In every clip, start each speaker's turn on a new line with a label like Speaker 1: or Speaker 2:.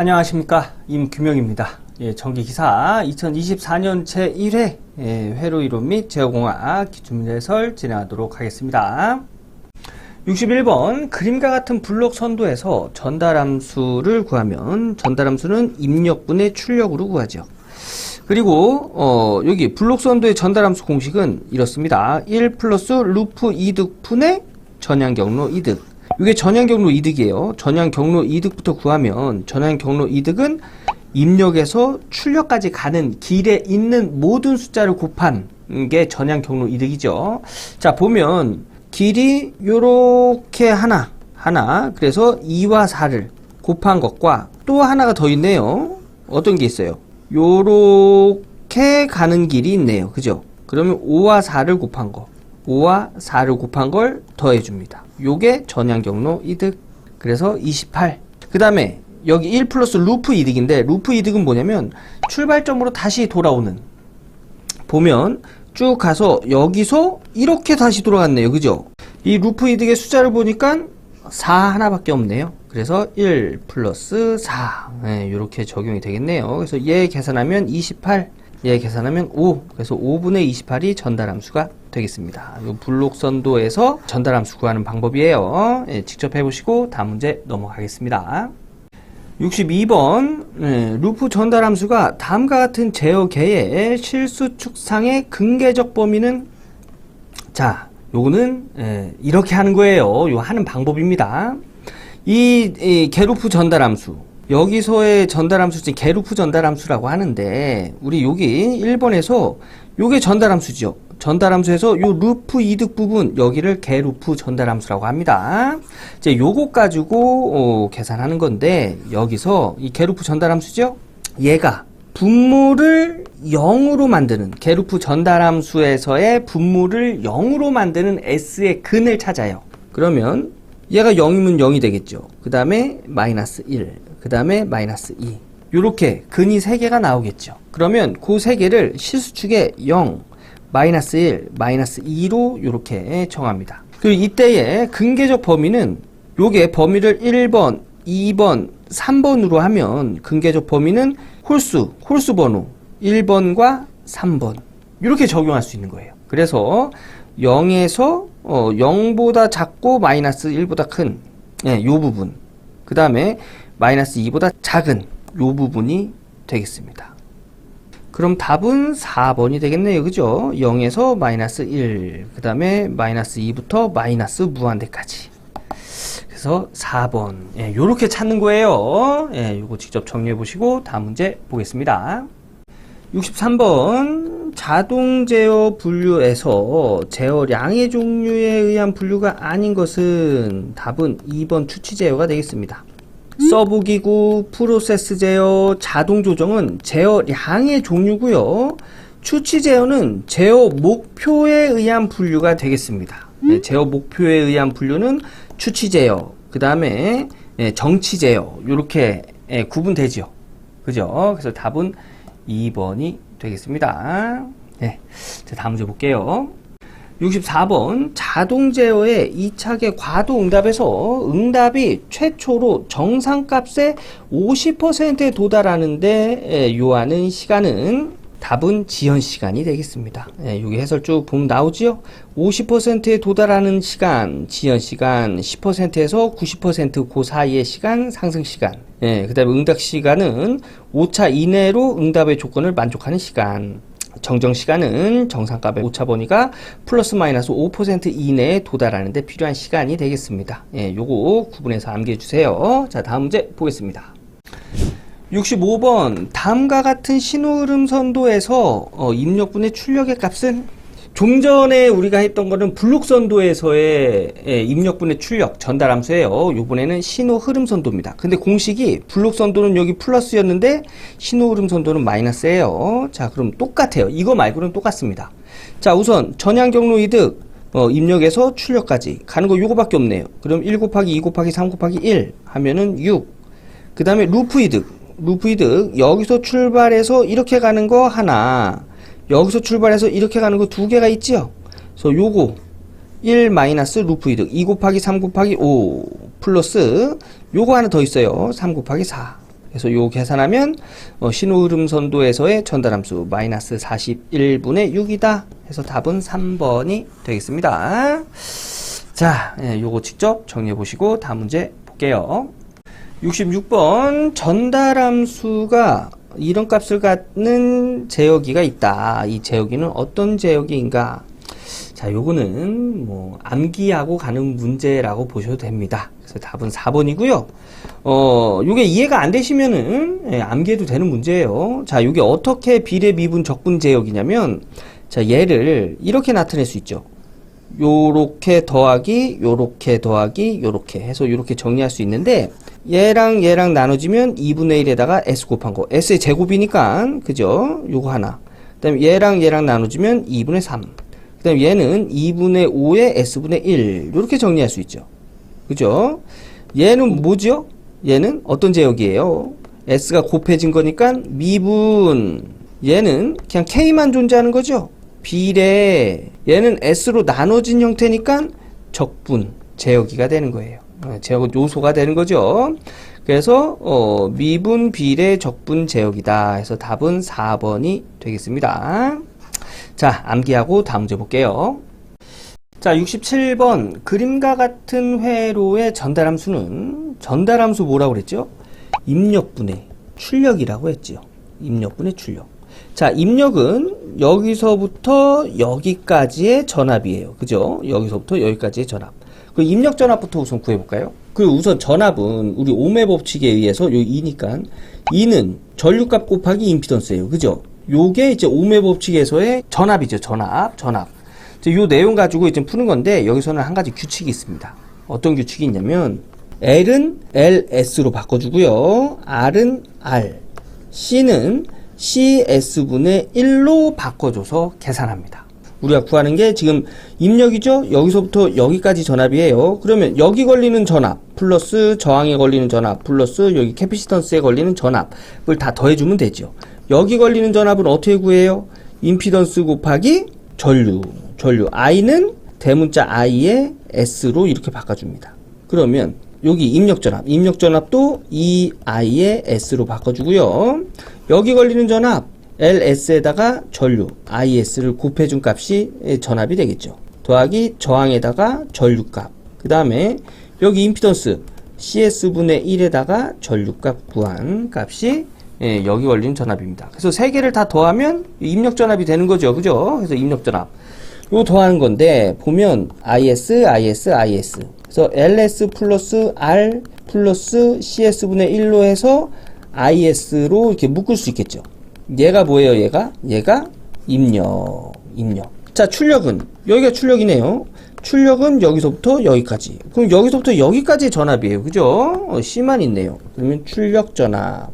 Speaker 1: 안녕하십니까, 임규명입니다. 전기기사 2024년 제1회 회로 이론 및 제어공학 기출문제 해설 진행하도록 하겠습니다. 61번 그림과 같은 블록 선도에서 전달함수를 구하면 전달함수는 입력분의 출력으로 구하죠. 그리고 여기 블록 선도의 전달함수 공식은 이렇습니다. 1 플러스 루프 이득분의 전향경로 이득. 이게 전향경로 이득이에요. 전향경로 이득부터 구하면 전향경로 이득은 입력에서 출력까지 가는 길에 있는 모든 숫자를 곱한 게 전향경로 이득이죠. 자, 보면 길이 요렇게 하나 그래서 2와 4를 곱한 것과 또 하나가 더 있네요. 어떤 게 있어요? 요렇게 가는 길이 있네요. 그죠? 그러면 5와 4를 곱한 거, 5와 4를 곱한 걸 더해줍니다. 요게 전향경로 이득. 그래서 28. 그 다음에 여기 1 플러스 루프 이득인데, 루프 이득은 뭐냐면 출발점으로 다시 돌아오는, 보면 쭉 가서 여기서 이렇게 다시 돌아갔네요. 그죠? 이 루프 이득의 숫자를 보니까 4 하나밖에 없네요. 그래서 1 플러스 4 이렇게 적용이 되겠네요. 그래서 얘 계산하면 28, 얘 계산하면 5. 그래서 5분의 28이 전달함수가 되겠습니다. 이 블록 선도에서 전달함수 구하는 방법이에요. 직접 해보시고 다음 문제 넘어가겠습니다. 62번 루프 전달함수가 다음과 같은 제어계의 실수축상의 근계적 범위는, 자, 요거는 이렇게 하는 거예요. 요 하는 방법입니다. 이 개루프 전달함수, 여기서의 전달함수지 개루프 전달함수라고 하는데, 우리 여기 1번에서 요게 전달함수죠. 전달함수에서 요 루프 이득 부분, 여기를 개루프 전달함수라고 합니다. 이제 요거 가지고 계산하는 건데, 여기서 이 개루프 전달함수죠? 얘가 분모를 0으로 만드는, 개루프 전달함수에서의 분모를 0으로 만드는 S의 근을 찾아요. 그러면 얘가 0이면 0이 되겠죠. 그 다음에 마이너스 1, 그 다음에 마이너스 2. 요렇게 근이 3개가 나오겠죠. 그러면 그 3개를 실수축에 0, 마이너스 1, 마이너스 2로 요렇게 정합니다. 그리고 이때의 근계적 범위는, 요게 범위를 1번, 2번, 3번으로 하면 근계적 범위는 홀수 번호 1번과 3번 이렇게 적용할 수 있는 거예요. 그래서 0에서 0보다 작고 마이너스 1보다 큰 요 부분, 그 다음에 마이너스 2보다 작은 요 부분이 되겠습니다. 그럼 답은 4번이 되겠네요. 그죠? 0에서 마이너스 1, 그 다음에 마이너스 2부터 마이너스 무한대까지. 그래서 4번. 요렇게 찾는 거예요. 요거 직접 정리해 보시고 다음 문제 보겠습니다. 63번 자동 제어 분류에서 제어량의 종류에 의한 분류가 아닌 것은, 답은 2번 추치 제어가 되겠습니다. 서브기구, 프로세스 제어, 자동 조정은 제어량의 종류고요. 추치 제어는 제어 목표에 의한 분류가 되겠습니다. 제어 목표에 의한 분류는 추치 제어, 그 다음에 정치 제어, 요렇게 구분되죠. 그죠? 그래서 답은 2번이 되겠습니다. 자, 다음 문제 볼게요. 64번 자동 제어의 2차계 과도 응답에서 응답이 최초로 정상값의 50%에 도달하는데 요하는 시간은, 답은 지연 시간이 되겠습니다. 여기 해설 쭉 보면 나오지요. 50%에 도달하는 시간, 지연 시간, 10%에서 90% 그 사이의 시간, 상승 시간. 그 다음에 응답 시간은 5차 이내로 응답의 조건을 만족하는 시간. 정정 시간은 정상값의 오차 범위가 플러스 마이너스 5% 이내에 도달하는 데 필요한 시간이 되겠습니다. 요거 구분해서 암기해 주세요. 자, 다음 문제 보겠습니다. 65번 다음과 같은 신호흐름 선도에서 입력분의 출력의 값은, 좀 전에 우리가 했던 거는 블록 선도에서의 입력분의 출력 전달함수예요. 요번에는 신호흐름 선도입니다. 근데 공식이 블록 선도는 여기 플러스였는데 신호흐름 선도는 마이너스예요. 자, 그럼 똑같아요. 이거 말고는 똑같습니다. 자, 우선 전향경로 이득 입력에서 출력까지 가는 거 요거밖에 없네요. 그럼 1 곱하기 2 곱하기 3 곱하기 1 하면은 6. 그 다음에 루프 이득 여기서 출발해서 이렇게 가는 거 하나, 여기서 출발해서 이렇게 가는 거 2개가 있죠. 그래서 요거 1 마이너스 루프 이득 2 곱하기 3 곱하기 5 플러스 요거 하나 더 있어요. 3 곱하기 4. 그래서 요 계산하면 신호흐름선도에서의 전달함수 마이너스 41분의 6이다 해서 답은 3번이 되겠습니다. 자, 요거 직접 정리해 보시고 다음 문제 볼게요. 66번 전달함수가 이런 값을 갖는 제어기가 있다. 이 제어기는 어떤 제어기인가? 자, 요거는 뭐 암기하고 가는 문제라고 보셔도 됩니다. 그래서 답은 4번이고요. 요게 이해가 안 되시면은 암기해도 되는 문제예요. 자, 요게 어떻게 비례 미분 적분 제역이냐면, 자, 얘를 이렇게 나타낼 수 있죠. 요렇게 더하기, 요렇게 더하기, 요렇게 해서 요렇게 정리할 수 있는데, 얘랑 얘랑 나눠지면 2분의 1에다가 s 곱한 거. s의 제곱이니까, 그죠? 요거 하나. 그 다음에 얘랑 얘랑 나눠지면 2분의 3. 그 다음에 얘는 2분의 5에 s분의 1. 요렇게 정리할 수 있죠. 그죠? 얘는 뭐죠? 얘는 어떤 제역이에요? s가 곱해진 거니까 미분. 얘는 그냥 k만 존재하는 거죠? 비례. 얘는 s로 나눠진 형태니까 적분. 제역이가 되는 거예요. 제역 요소가 되는 거죠. 그래서 미분, 비례, 적분, 제역이다. 해서 답은 4번이 되겠습니다. 자, 암기하고 다음 문제 볼게요. 자, 67번 그림과 같은 회로의 전달함수는 전달함수 뭐라고 그랬죠? 입력분의 출력이라고 했죠. 입력분의 출력. 자, 입력은 여기서부터 여기까지의 전압이에요. 그죠? 여기서부터 여기까지의 전압. 그 입력 전압부터 우선 구해볼까요? 그 우선 전압은 우리 오음의 법칙에 의해서 요 2니까 2는 전류값 곱하기 임피던스예요. 그죠? 요게 이제 오음의 법칙에서의 전압이죠. 전압. 요 내용 가지고 이제 푸는 건데 여기서는 한 가지 규칙이 있습니다. 어떤 규칙이 있냐면 L은 LS로 바꿔주고요. R은 R, C는 CS분의 1로 바꿔줘서 계산합니다. 우리가 구하는 게 지금 입력이죠? 여기서부터 여기까지 전압이에요. 그러면 여기 걸리는 전압 플러스 저항에 걸리는 전압 플러스 여기 캐피시턴스에 걸리는 전압을 다 더해주면 되죠. 여기 걸리는 전압은 어떻게 구해요? 임피던스 곱하기 전류 I는 대문자 I에 S로 이렇게 바꿔줍니다. 그러면 여기 입력전압도 이 I에 S로 바꿔주고요. 여기 걸리는 전압 LS에다가 전류 IS를 곱해준 값이 전압이 되겠죠. 더하기 저항에다가 전류값. 그 다음에 여기 임피던스 CS분의 1에다가 전류값 구한 값이 여기 걸리는 전압입니다. 그래서 세 개를 다 더하면 입력전압이 되는 거죠. 그죠? 그래서 입력전압. 요 더하는 건데, 보면 IS. 그래서 LS 플러스 R 플러스 CS분의 1로 해서 IS로 이렇게 묶을 수 있겠죠. 얘가 뭐예요, 얘가 입력. 자, 출력은, 여기가 출력이네요. 출력은 여기서부터 여기까지. 그럼 여기서부터 여기까지의 전압이에요. 그죠? C만 있네요. 그러면 출력 전압.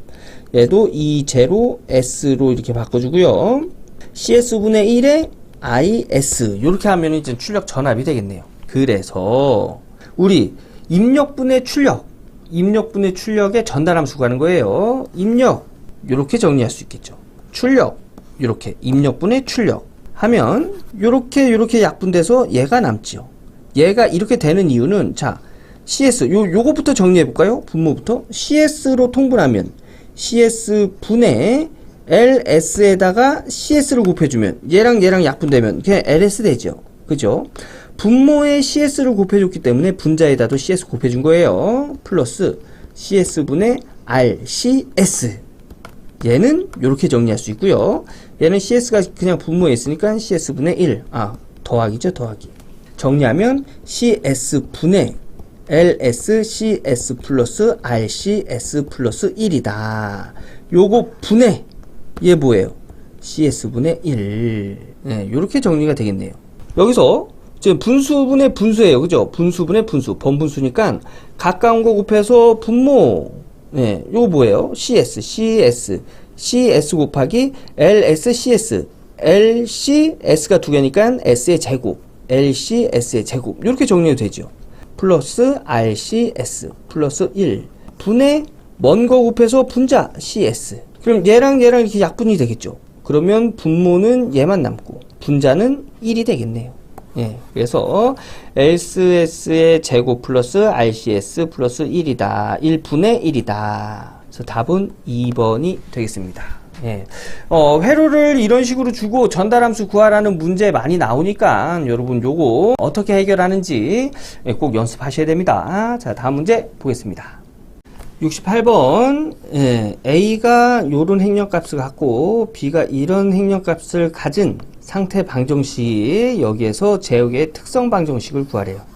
Speaker 1: 얘도 E0 S로 이렇게 바꿔주고요. CS분의 1에 IS. 요렇게 하면 이제 출력 전압이 되겠네요. 그래서, 우리 입력분의 출력의 전달함수 가는 거예요. 입력. 요렇게 정리할 수 있겠죠. 출력. 요렇게. 입력분의 출력. 하면, 요렇게 약분돼서 얘가 남지요. 얘가 이렇게 되는 이유는, 자, CS. 요거부터 정리해볼까요? 분모부터. CS로 통분하면, CS분의 LS에다가 CS를 곱해주면 얘랑 약분되면 그냥 LS 되죠. 그죠? 분모에 CS를 곱해줬기 때문에 분자에다도 CS 곱해준 거예요. 플러스 CS분의 RCS. 얘는 이렇게 정리할 수 있고요. 얘는 CS가 그냥 분모에 있으니까 CS분의 1. 더하기죠. 더하기. 정리하면 CS분의 LS, CS 플러스 RCS 플러스 1이다. 요거 분의 얘 뭐예요? CS분의 1. 네, 요렇게 정리가 되겠네요. 여기서 지금 분수분의 분수예요. 그죠? 분수분의 분수. 번분수니까 가까운 거 곱해서 분모. 네, 요거 뭐예요? CS 곱하기 LS, CS. LC, S가 두 개니까 S의 제곱. LC, S의 제곱. 요렇게 정리해도 되죠. 플러스 RCS 플러스 1 분의 먼 거 곱해서 분자 CS. 그럼 얘랑 이렇게 약분이 되겠죠. 그러면 분모는 얘만 남고 분자는 1이 되겠네요. 예, 그래서 LCS의 제곱 플러스 RCS 플러스 1이다. 1분의 1이다. 그래서 그래서 답은 2번이 되겠습니다. 예. 회로를 이런 식으로 주고 전달함수 구하라는 문제 많이 나오니까 여러분 요거 어떻게 해결하는지 꼭 연습하셔야 됩니다. 자, 다음 문제 보겠습니다. 68번 A가 요런 행렬값을 갖고 B가 이런 행렬값을 가진 상태 방정식, 여기에서 제역의 특성 방정식을 구하래요.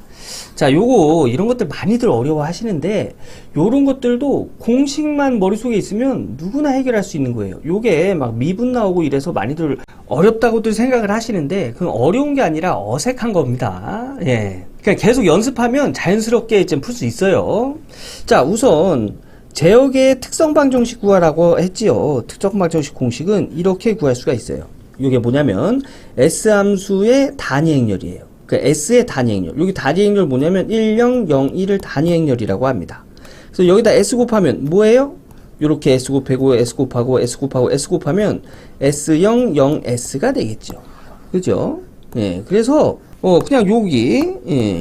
Speaker 1: 자, 요거 이런 것들 많이들 어려워 하시는데 요런 것들도 공식만 머릿속에 있으면 누구나 해결할 수 있는 거예요. 요게 막 미분 나오고 이래서 많이들 어렵다고들 생각을 하시는데 그건 어려운 게 아니라 어색한 겁니다. 예. 그냥 계속 연습하면 자연스럽게 이제 풀 수 있어요. 자, 우선 제역의 특성 방정식 구하라고 했지요. 특성 방정식 공식은 이렇게 구할 수가 있어요. 이게 뭐냐면 S함수의 단위 행렬이에요. 그 S의 단위 행렬. 여기 단위 행렬 뭐냐면 10, 01을 단위 행렬이라고 합니다. 그래서 여기다 S 곱하면 뭐예요? 요렇게 S 곱하고 S 곱하고 S 곱하고 S 곱하면 S0, 0S가 되겠죠. 그죠? 예. 그래서 그냥 여기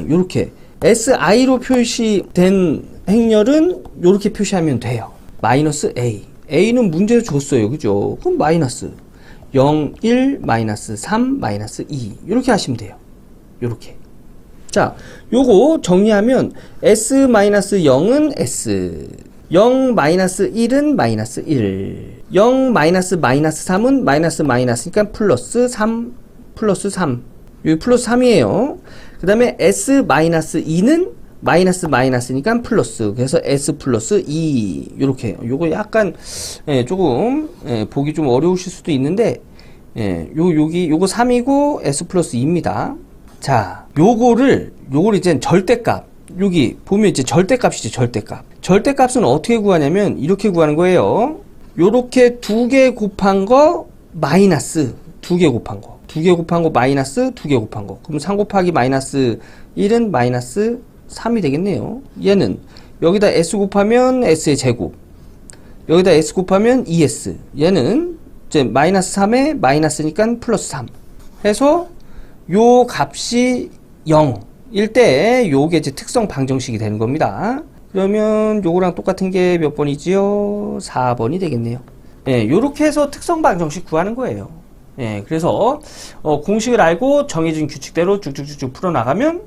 Speaker 1: 요렇게 SI로 표시된 행렬은 요렇게 표시하면 돼요. 마이너스 A. A는 문제에 줬어요. 그죠? 그럼 마이너스 0, 1, 마이너스 3, 마이너스 2 이렇게 하시면 돼요. 요렇게. 자, 요거 정리하면 S-0은 S, 0-1은 마이너스 1, 0-3은 마이너스니까 플러스 3, 플러스 3. 여기 플러스 3이에요. 그 다음에 S-2는 마이너스니까 플러스. 그래서 S 플러스 2. 요렇게. 요거 약간, 조금, 보기 좀 어려우실 수도 있는데, 요거 3이고 S 플러스 2입니다. 자, 요거를 이제 절대값. 여기 보면 이제 절대값이죠, 절대값. 절대값은 어떻게 구하냐면, 이렇게 구하는 거예요. 요렇게 2개 곱한 거, 마이너스 2개 곱한 거. 2개 곱한 거, 마이너스 2개 곱한 거. 그럼 3 곱하기 마이너스 1은 마이너스 3이 되겠네요. 얘는 여기다 S 곱하면 S의 제곱. 여기다 S 곱하면 2S. 얘는 이제 마이너스 3에 마이너스니까 플러스 3. 해서 요 값이 0일 때 요게 이제 특성 방정식이 되는 겁니다. 그러면 요거랑 똑같은 게 몇 번이지요? 4번이 되겠네요. 예, 요렇게 해서 특성 방정식 구하는 거예요. 예, 그래서 공식을 알고 정해진 규칙대로 쭉쭉쭉쭉 풀어나가면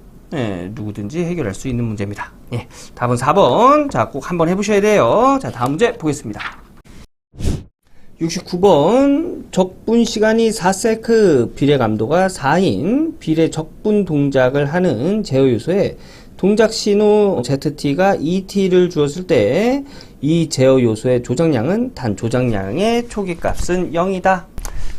Speaker 1: 누구든지 해결할 수 있는 문제입니다. 예, 답은 4번. 자, 꼭 한번 해보셔야 돼요. 자, 다음 문제 보겠습니다. 69번 적분 시간이 4세크, 비례 감도가 4인 비례 적분 동작을 하는 제어 요소에 동작 신호 ZT가 2T를 주었을 때 이 제어 요소의 조작량은 단 조작량의 초기값은 0이다.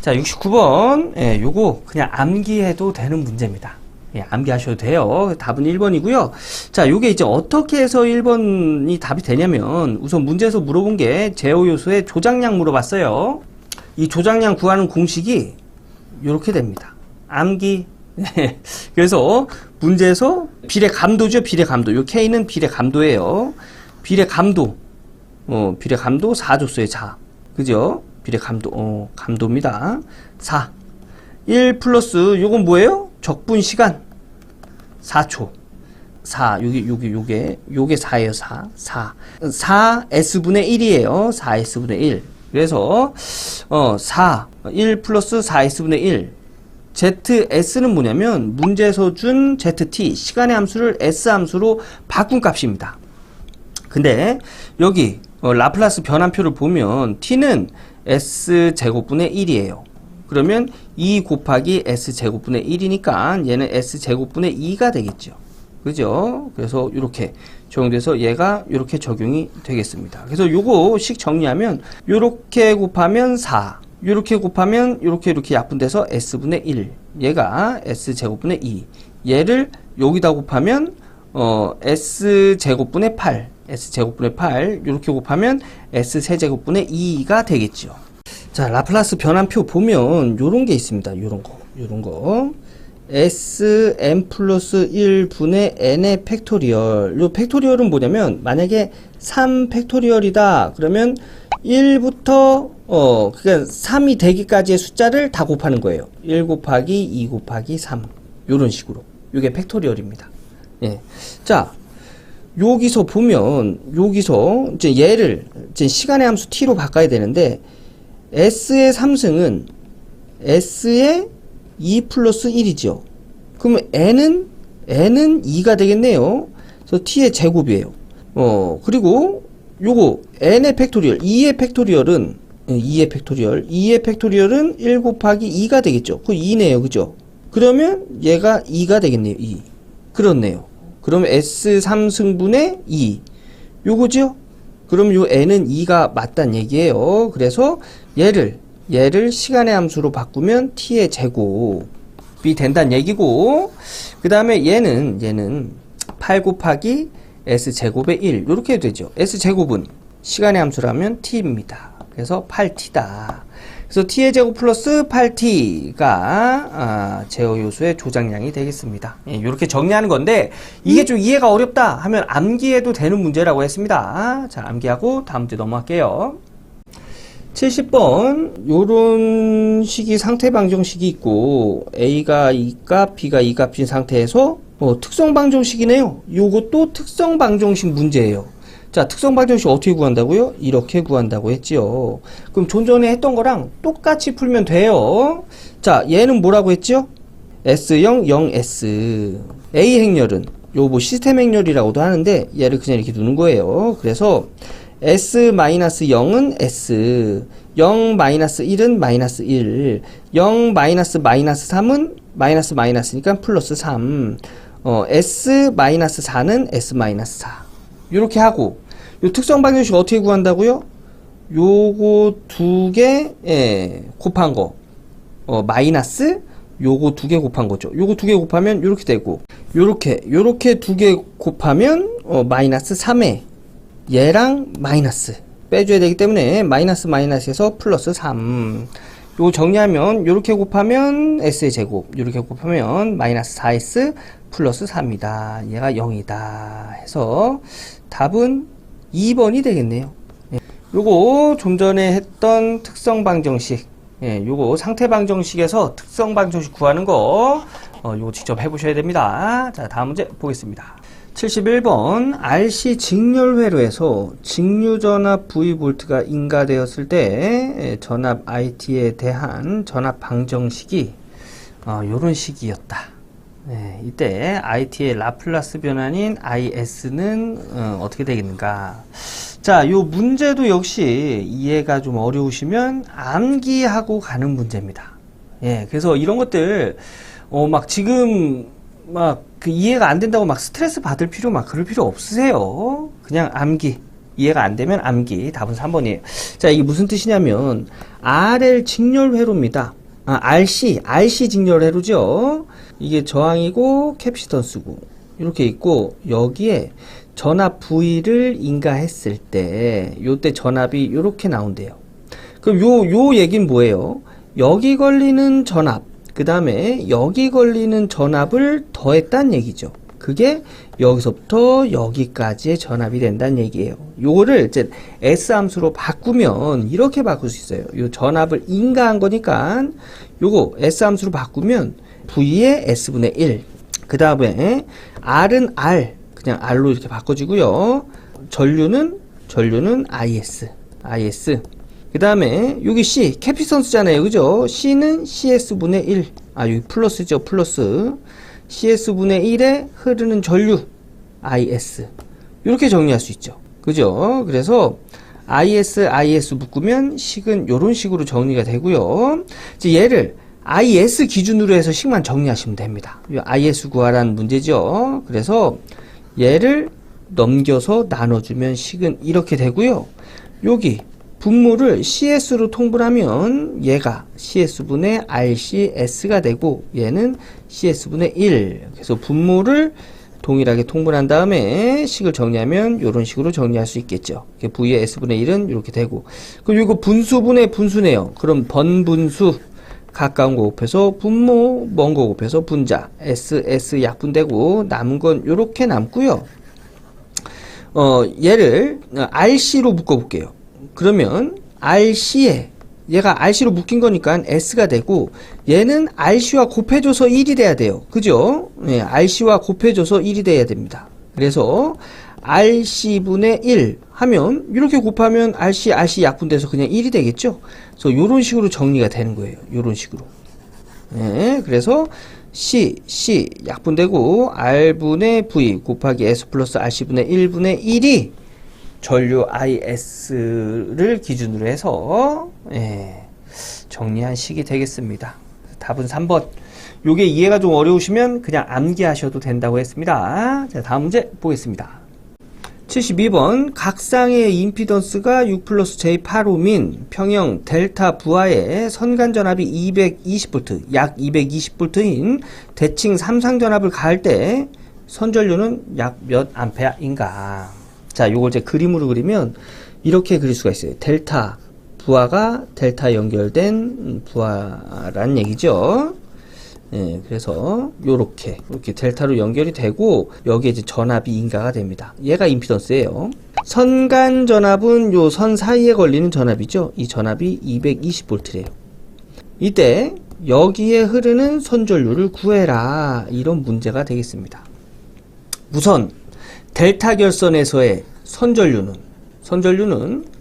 Speaker 1: 자, 69번 요거 그냥 암기해도 되는 문제입니다. 예, 암기하셔도 돼요. 답은 1번이고요. 자, 요게 이제 어떻게 해서 1번이 답이 되냐면 우선 문제에서 물어본 게 제어 요소의 조작량 물어봤어요. 이 조작량 구하는 공식이 요렇게 됩니다. 암기. 그래서 문제에서 비례 감도죠. 비례 감도. 요 K는 비례 감도예요. 비례 감도. 비례 감도 4 줬어요. 4. 그죠? 비례 감도. 감도입니다. 4. 1 플러스 요건 뭐예요? 적분 시간 4초. 4. 요게 4예요. 4 S분의 1이에요. 4 S분의 1. 그래서 1 플러스 4 S분의 1. ZS는 뭐냐면 문제에서 준 ZT 시간의 함수를 S 함수로 바꾼 값입니다. 근데 여기 라플라스 변환표를 보면 T는 S제곱분의 1이에요. 그러면 2 곱하기 S제곱분의 1이니까 얘는 S제곱분의 2가 되겠죠. 그죠? 그래서 이렇게 적용돼서 얘가 이렇게 적용이 되겠습니다. 그래서 요거식 정리하면 요렇게 곱하면 4, 요렇게 곱하면 요렇게 약분돼서 S분의 1, 얘가 S제곱분의 2, 얘를 여기다 곱하면 S제곱분의 8, S제곱분의 8 요렇게 곱하면 S세제곱분의 2가 되겠죠. 자, 라플라스 변환표 보면 요런 게 있습니다. 요런 거. Sn 플러스 1분의 n의 팩토리얼. 요 팩토리얼은 뭐냐면 만약에 3 팩토리얼이다. 그러면 1부터 그러니까 3이 되기까지의 숫자를 다 곱하는 거예요. 1 곱하기 2 곱하기 3. 요런 식으로. 요게 팩토리얼입니다. 예. 자, 여기서 보면 여기서 이제 얘를 이제 시간의 함수 t로 바꿔야 되는데 s의 3승은 s의 2 플러스 1이죠. 그러면 n은 2가 되겠네요. 그래서 t의 제곱이에요. 그리고 요거 n의 팩토리얼 2의 팩토리얼은 1 곱하기 2가 되겠죠. 그 2네요. 그죠? 그러면 얘가 2가 되겠네요. 2. 그렇네요. 그러면 S3승분의 2. 요거죠? 그럼 요 n은 2가 맞단 얘기예요. 그래서 얘를 시간의 함수로 바꾸면 t의 제곱이 된다는 얘기고, 그 다음에 얘는 8 곱하기 s제곱의 1 요렇게 되죠. s제곱은 시간의 함수라면 t입니다. 그래서 8t다. 그래서 t의 제곱 플러스 8t가 제어 요소의 조작량이 되겠습니다. 이렇게 정리하는 건데 이게 좀 이해가 어렵다 하면 암기해도 되는 문제라고 했습니다. 자, 암기하고 다음 문제 넘어갈게요. 70번 요런 식이 상태 방정식이 있고 A가 2값, B가 2값인 상태에서 특성 방정식이네요. 요것도 특성 방정식 문제예요. 자, 특성 방정식 어떻게 구한다고요? 이렇게 구한다고 했지요. 그럼 좀 전에 했던 거랑 똑같이 풀면 돼요. 자, 얘는 뭐라고 했죠? S0, 0S. A 행렬은 요 뭐 시스템 행렬이라고도 하는데 얘를 그냥 이렇게 두는 거예요. 그래서 S-0은 S, 0-1은 마이너스 1, 0-3은 마이너스니까 플러스 3, S-4는 S-4. 이렇게 하고, 요 특성 방정식 어떻게 구한다고요? 요거 두 개 곱한 거, 마이너스 요거 두 개 곱한 거죠. 요거 두 개 곱하면 요렇게 되고, 요렇게 두 개 곱하면 마이너스 3에 얘랑 마이너스 빼줘야 되기 때문에 마이너스에서 플러스 3. 요거 정리하면 요렇게 곱하면 s의 제곱, 요렇게 곱하면 마이너스 4s 플러스 3이다. 얘가 0이다. 해서 답은 2번이 되겠네요. 요거 좀 전에 했던 특성 방정식, 요거 상태 방정식에서 특성 방정식 구하는 거 요거 직접 해보셔야 됩니다. 자, 다음 문제 보겠습니다. 71번 RC 직렬 회로에서 직류전압 V볼트가 인가되었을 때 전압 IT에 대한 전압 방정식이 요런 식이었다. 이때 IT의 라플라스 변환인 IS는 어떻게 되겠는가. 자, 요 문제도 역시 이해가 좀 어려우시면 암기하고 가는 문제입니다. 그래서 이런 것들 막 지금 막 그 이해가 안 된다고 막 스트레스 받을 필요 그럴 필요 없으세요. 그냥 암기. 이해가 안 되면 암기. 답은 3번이에요. 자, 이게 무슨 뜻이냐면 RL 직렬 회로입니다. RC 직렬 회로죠. 이게 저항이고 캐피시턴스고 이렇게 있고, 여기에 전압 V를 인가했을 때 요때 전압이 이렇게 나온대요. 그럼 요 얘기는 뭐예요? 여기 걸리는 전압, 그 다음에 여기 걸리는 전압을 더했다는 얘기죠. 그게 여기서부터 여기까지의 전압이 된다는 얘기예요. 요거를 이제 S 함수로 바꾸면 이렇게 바꿀 수 있어요. 요 전압을 인가한 거니까 요거 S 함수로 바꾸면 V의 S분의 1, 그 다음에 R은 R, 그냥 R로 이렇게 바꿔지고요. 전류는 IS. 그 다음에 여기 C, 캐피선스잖아요. 그죠? C는 CS분의 1. 여기 플러스죠. 플러스. CS분의 1에 흐르는 전류. IS. 이렇게 정리할 수 있죠. 그죠? 그래서 IS 묶으면 식은 요런 식으로 정리가 되고요. 이제 얘를 IS 기준으로 해서 식만 정리하시면 됩니다. IS 구하라는 문제죠. 그래서 얘를 넘겨서 나눠주면 식은 이렇게 되고요. 여기 분모를 CS로 통분하면 얘가 CS분의 RCS가 되고 얘는 CS분의 1. 그래서 분모를 동일하게 통분한 다음에 식을 정리하면 이런 식으로 정리할 수 있겠죠. V의 S분의 1은 이렇게 되고, 그리고 이거 분수분의 분수네요. 그럼 번분수, 가까운 거 곱해서 분모, 먼 거 곱해서 분자, S 약분되고 남은 건 이렇게 남고요. 얘를 RC로 묶어볼게요. 그러면 RC에 얘가 RC로 묶인 거니까 S가 되고, 얘는 RC와 곱해줘서 1이 돼야 돼요. 그죠? RC와 곱해줘서 1이 돼야 됩니다. 그래서 RC분의 1 하면 이렇게 곱하면 RC 약분돼서 그냥 1이 되겠죠. 그래서 이런 식으로 정리가 되는 거예요. 이런 식으로. 네, 그래서 C 약분되고 R분의 V 곱하기 S 플러스 RC분의 1분의 1이 전류 IS를 기준으로 해서 정리한 식이 되겠습니다. 답은 3번. 요게 이해가 좀 어려우시면 그냥 암기하셔도 된다고 했습니다. 자, 다음 문제 보겠습니다. 72번 각상의 임피던스가 6 플러스 J8옴인 평형 델타 부하의 선간전압이 220V, 약 220V인 대칭 삼상전압을 가할 때 선전류는 약 몇 암페어인가? 자, 요걸 이제 그림으로 그리면 이렇게 그릴 수가 있어요. 델타 부하가 델타 연결된 부하라는 얘기죠. 예, 그래서 요렇게 델타로 연결이 되고 여기에 이제 전압이 인가가 됩니다. 얘가 임피던스예요. 선간 전압은 요 선 사이에 걸리는 전압이죠. 이 전압이 220V래요. 이때 여기에 흐르는 선전류를 구해라. 이런 문제가 되겠습니다. 우선 델타 결선에서의 선전류는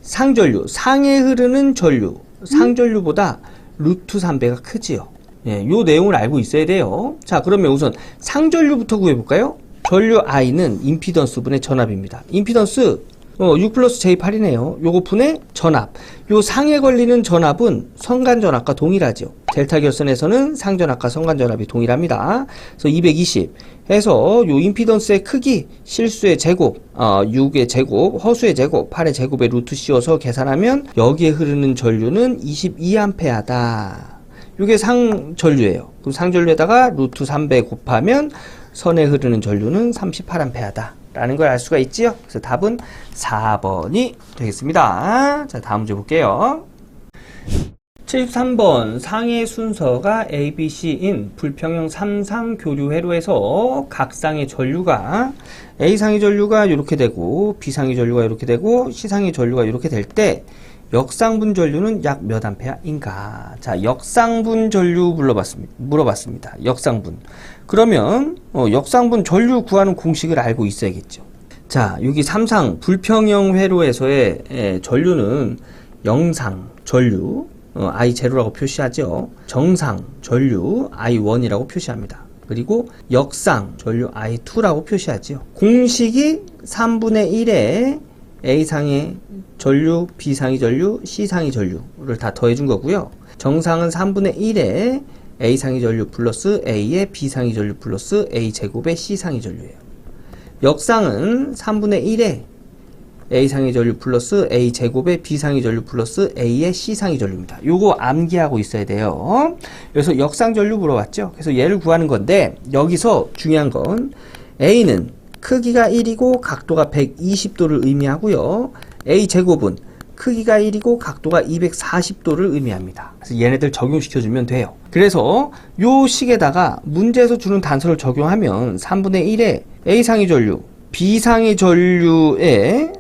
Speaker 1: 상전류, 상에 흐르는 전류, 상전류보다 루트 3배가 크지요. 예, 요 내용을 알고 있어야 돼요. 자, 그러면 우선 상전류부터 구해볼까요? 전류 I는 임피던스분의 전압입니다. 임피던스 6 플러스 J8이네요. 요거 분의 전압. 요 상에 걸리는 전압은 선간전압과 동일하죠. 델타 결선에서는 상전압과 선간전압이 동일합니다. 그래서 220 해서 요 임피던스의 크기, 실수의 제곱, 6의 제곱, 허수의 제곱, 8의 제곱에 루트 씌워서 계산하면 여기에 흐르는 전류는 22A다. 이게 상전류예요. 그럼 상전류에다가 루트 3배 곱하면 선에 흐르는 전류는 38A다 라는 걸 알 수가 있지요. 그래서 답은 4번이 되겠습니다. 자, 다음 문제 볼게요. 73번 상의 순서가 ABC인 불평형 3상 교류 회로에서 각 쌍의 전류가 A상의 전류가 이렇게 되고 B상의 전류가 이렇게 되고 C상의 전류가 이렇게 될 때 역상분 전류는 약 몇 암페어인가? 자, 역상분 전류 물어봤습니다. 역상분. 그러면 역상분 전류 구하는 공식을 알고 있어야겠죠. 자, 여기 3상 불평형 회로에서의 전류는 영상 전류 I0라고 표시하죠. 정상 전류 I1이라고 표시합니다. 그리고 역상 전류 I2라고 표시하죠. 공식이 3분의 1에 A상의 전류, B상의 전류, C상의 전류를 다 더해준 거고요. 정상은 3분의 1에 A상의 전류 플러스 A의 B상의 전류 플러스 A제곱의 C상의 전류예요. 역상은 3분의 1에 A상의 전류 플러스 A제곱의 B상의 전류 플러스 A의 C상의 전류입니다. 요거 암기하고 있어야 돼요. 그래서 역상 전류 물어봤죠. 그래서 얘를 구하는 건데 여기서 중요한 건 A는 크기가 1이고 각도가 120도를 의미하고요. A제곱은 크기가 1이고 각도가 240도를 의미합니다. 그래서 얘네들 적용시켜주면 돼요. 그래서 요 식에다가 문제에서 주는 단서를 적용하면 3분의 1에 A상의 전류, B상의 전류에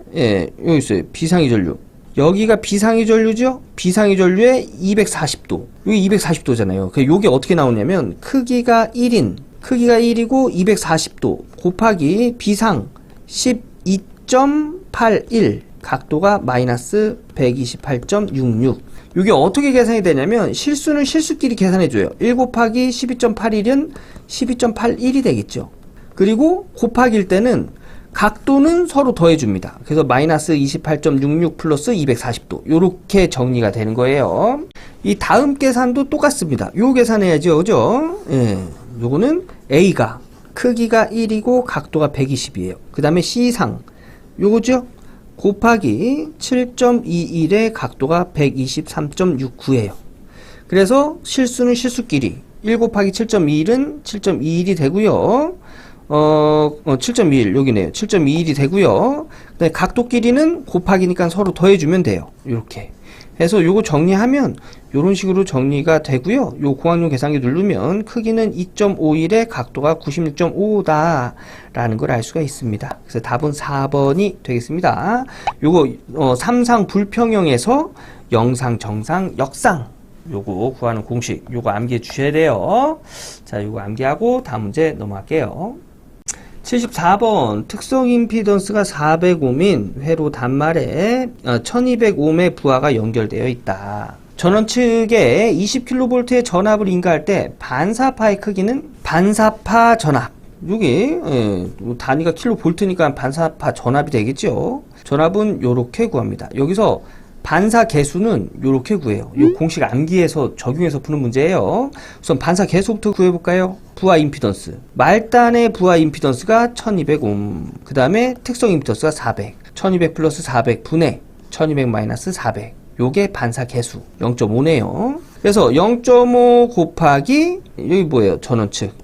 Speaker 1: 여기 있어요. B상의 전류. 여기가 B상의 전류죠? B상의 전류에 240도. 여기 240도잖아요. 요게 어떻게 나오냐면 크기가 1이고 240도 곱하기 B상 12.81 각도가 마이너스 128.66. 이게 어떻게 계산이 되냐면 실수는 실수끼리 계산해줘요. 1 곱하기 12.81은 12.81이 되겠죠. 그리고 곱하기일 때는 각도는 서로 더해줍니다. 그래서 마이너스 28.66 플러스 240도 요렇게 정리가 되는 거예요. 이 다음 계산도 똑같습니다. 요 계산해야죠. 그죠? 예. 요거는 A가 크기가 1이고 각도가 120이에요. 그 다음에 C상 요거죠? 곱하기 7.21의 각도가 123.69예요. 그래서 실수는 실수끼리 1 곱하기 7.21은 7.21이 되고요. 7.21 여기네요. 7.21이 되고요. 그다음에 각도끼리는 곱하기니까 서로 더해주면 돼요. 이렇게 해서 요거 정리하면 요런 식으로 정리가 되고요. 요 공학용 계산기 누르면 크기는 2.51에 각도가 96.55다 라는 걸 알 수가 있습니다. 그래서 답은 4번이 되겠습니다. 요거 3상 불평형에서 영상, 정상, 역상 요거 구하는 공식 요거 암기해 주셔야 돼요. 자, 요거 암기하고 다음 문제 넘어갈게요. 74번 특성 임피던스가 400옴인 회로 단말에 1200옴의 부하가 연결되어 있다. 전원 측에 20kV의 전압을 인가할 때 반사파의 크기는 반사파 전압. 여기 단위가 킬로볼트니까 반사파 전압이 되겠죠. 전압은 요렇게 구합니다. 여기서 반사 개수는 요렇게 구해요. 이 공식 암기해서 적용해서 푸는 문제예요. 우선 반사 개수부터 구해볼까요? 부하 임피던스. 말단의 부하 임피던스가 1200옴. 그 다음에 특성 임피던스가 400. 1200 플러스 400 분의 1200 마이너스 400. 요게 반사 개수 0.5네요. 그래서 0.5 곱하기 여기 뭐예요? 전원측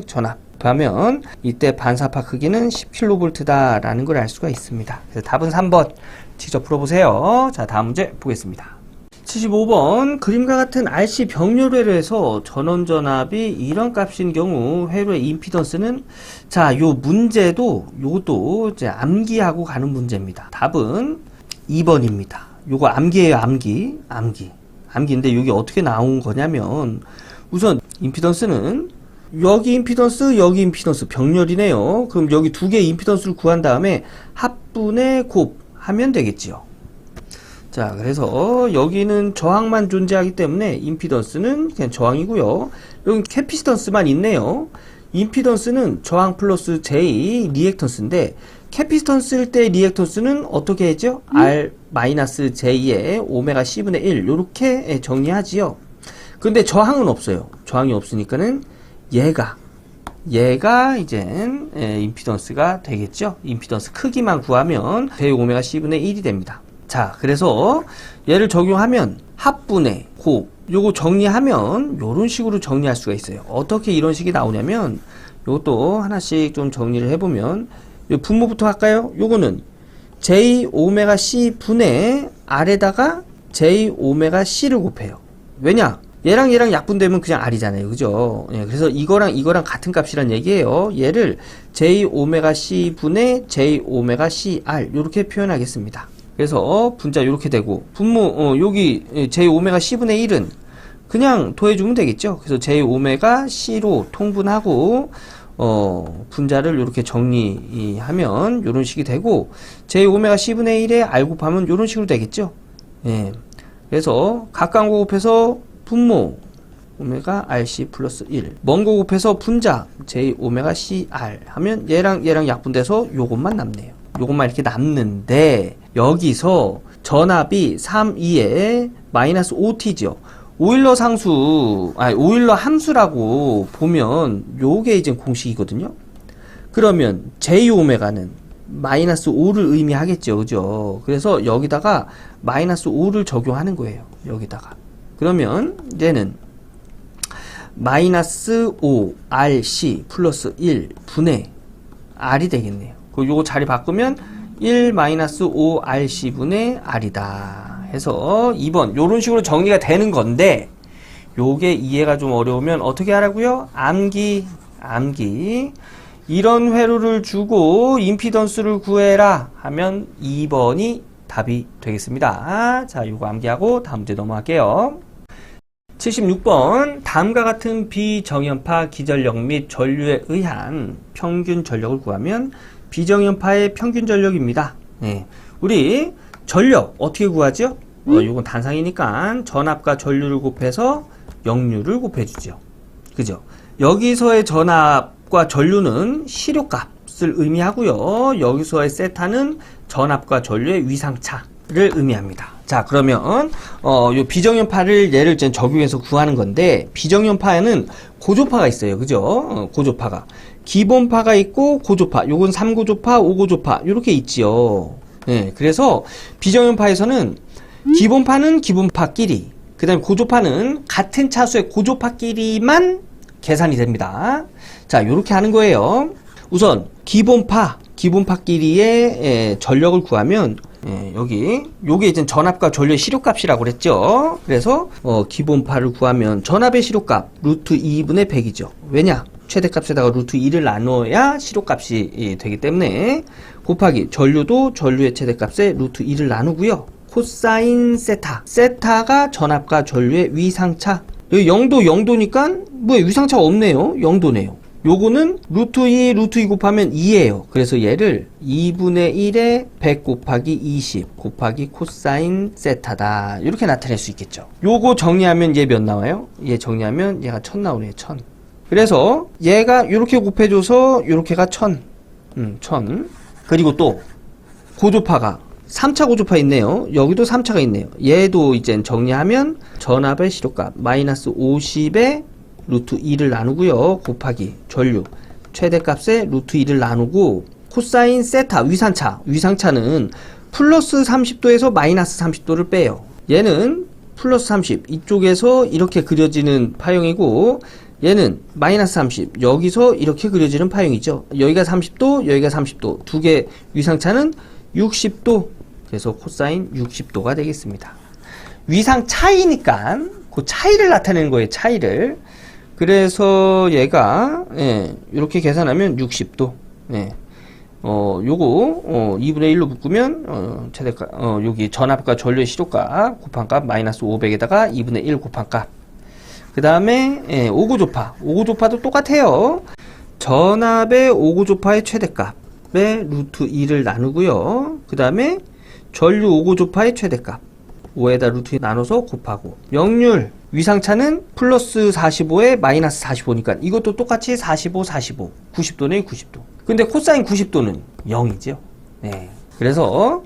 Speaker 1: 전압 하면 이때 반사파 크기는 10kV 라는 걸 알 수가 있습니다. 그래서 답은 3번 직접 풀어보세요. 자, 다음 문제 보겠습니다. 75번 그림과 같은 RC 병렬회로에서 전원 전압이 이런 값인 경우 회로의 임피던스는, 자, 요 문제도 요것도 이제 암기하고 가는 문제입니다. 답은 2번입니다. 요거 암기예요. 암기인데 여기 어떻게 나온 거냐면, 우선 임피던스는 여기 임피던스 병렬이네요. 그럼 여기 두 개의 임피던스를 구한 다음에 합분의 곱 하면 되겠지요. 자, 그래서 여기는 저항만 존재하기 때문에 임피던스는 그냥 저항이고요. 여기 캐피시턴스만 있네요. 임피던스는 저항 플러스 J 리액턴스인데, 캐피시턴스일 때 리액턴스는 어떻게 했죠? R-J의 오메가 C분의 1 요렇게 정리하지요. 근데 저항은 없어요. 저항이 없으니까는 얘가 이젠 임피던스가 되겠죠. 임피던스 크기만 구하면 제 오메가 C분의 1이 됩니다. 자, 그래서 얘를 적용하면 합분의 곱, 요거 정리하면 요런 식으로 정리할 수가 있어요. 어떻게 이런 식이 나오냐면, 요것도 하나씩 좀 정리를 해보면, 요 분모부터 할까요? 요거는 J 오메가 C 분의 R에다가 J 오메가 C를 곱해요. 왜냐? 얘랑 약분되면 그냥 R이잖아요. 그죠? 예, 그래서 이거랑 같은 값이란 얘기예요. 얘를 J 오메가 C 분의 J 오메가 C R 요렇게 표현하겠습니다. 그래서 분자 요렇게 되고, 분모 여기 J 오메가 C 분의 1은 그냥 더해주면 되겠죠. 그래서 J 오메가 C로 통분하고 분자를 요렇게 정리하면 요런 식이 되고, J 오메가 C 분의 1에 R 곱하면 요런 식으로 되겠죠. 예. 그래서 각각 곱해서 분모 오메가 RC 플러스 1, 먼 거 곱해서 분자 J 오메가 CR 하면 얘랑 약분돼서 요것만 남네요. 요것만 이렇게 남는데, 여기서 전압이 3, 2에 마이너스 5T죠. 오일러 오일러 함수라고 보면 요게 이제 공식이거든요. 그러면 J 오메가는 마이너스 5를 의미하겠죠. 그죠? 그래서 여기다가 마이너스 5를 적용하는 거예요. 여기다가. 그러면 얘는 마이너스 5 RC 플러스 1 분의 R이 되겠네요. 그 요거 자리 바꾸면 1 마이너스 5 RC 분의 R이다 해서 2번 요런 식으로 정리가 되는 건데, 요게 이해가 좀 어려우면 어떻게 하라고요? 암기. 이런 회로를 주고 임피던스를 구해라 하면 2번이 답이 되겠습니다. 자, 요거 암기하고 다음 문제 넘어갈게요. 76번 다음과 같은 비정연파 기전력 및 전류에 의한 평균 전력을 구하면 비정연파의 평균 전력입니다. 네. 우리 전력 어떻게 구하죠? 요건 단상이니까 전압과 전류를 곱해서 역류를 곱해주죠. 그죠? 여기서의 전압과 전류는 시료값을 의미하고요. 여기서의 세타는 전압과 전류의 위상차를 의미합니다. 자, 그러면 요 비정연파를 얘를 적용해서 구하는 건데, 비정연파에는 고조파가 있어요. 그죠? 고조파가 기본파가 있고 고조파, 요건 3고조파, 5고조파 요렇게 있지요. 네, 그래서 비정연파에서는 기본파는 기본파끼리, 그 다음에 고조파는 같은 차수의 고조파끼리만 계산이 됩니다. 자, 요렇게 하는 거예요. 우선 기본파끼리의 전력을 구하면, 요게 이제 전압과 전류의 시료값이라고 그랬죠. 그래서 기본파를 구하면 전압의 시료값 루트 2분의 100이죠. 왜냐? 최대값에다가 루트 2를 나눠야 시료값이 되기 때문에, 곱하기 전류도 전류의 최대값에 루트 2를 나누고요. 코사인 세타가 전압과 전류의 위상차. 여기 0도니까 뭐 위상차가 없네요. 0도네요. 요거는 루트 2 곱하면 2예요. 그래서 얘를 2분의 1에 100 곱하기 20 곱하기 코사인 세타다. 이렇게 나타낼 수 있겠죠. 요거 정리하면 얘 몇 나와요? 얘 정리하면 얘가 1000 나오네요. 1000. 그래서 얘가 요렇게 곱해줘서 요렇게가 1000. 1000. 그리고 또 고조파가 3차 고조파 있네요. 여기도 3차가 있네요. 얘도 이제 정리하면 전압의 시료값 마이너스 50에 루트 2를 나누고요. 곱하기 전류 최대값에 루트 2를 나누고 코사인 세타 위상차는 플러스 30도에서 마이너스 30도를 빼요. 얘는 플러스 30 이쪽에서 이렇게 그려지는 파형이고 얘는 마이너스 30 여기서 이렇게 그려지는 파형이죠. 여기가 30도 여기가 30도 두 개 위상차는 60도 그래서 코사인 60도가 되겠습니다. 위상 차이니까 그 차이를 나타내는 거예요. 차이를. 그래서 얘가 이렇게 계산하면 60도. 요거 2분의 1로 묶으면 최대값 여기 전압과 전류의 시료값 곱한 값 마이너스 500에다가 2분의 1 곱한 값. 그 다음에 오고조파도 똑같아요. 전압의 오고조파의 최대값에 루트 2를 나누고요. 그 다음에 전류 오고조파의 최대값 5에다 루트 2 나눠서 곱하고 역률 위상차는 플러스 45에 마이너스 45니까 이것도 똑같이 45 90도네 90도. 근데 코사인 90도는 0이죠. 그래서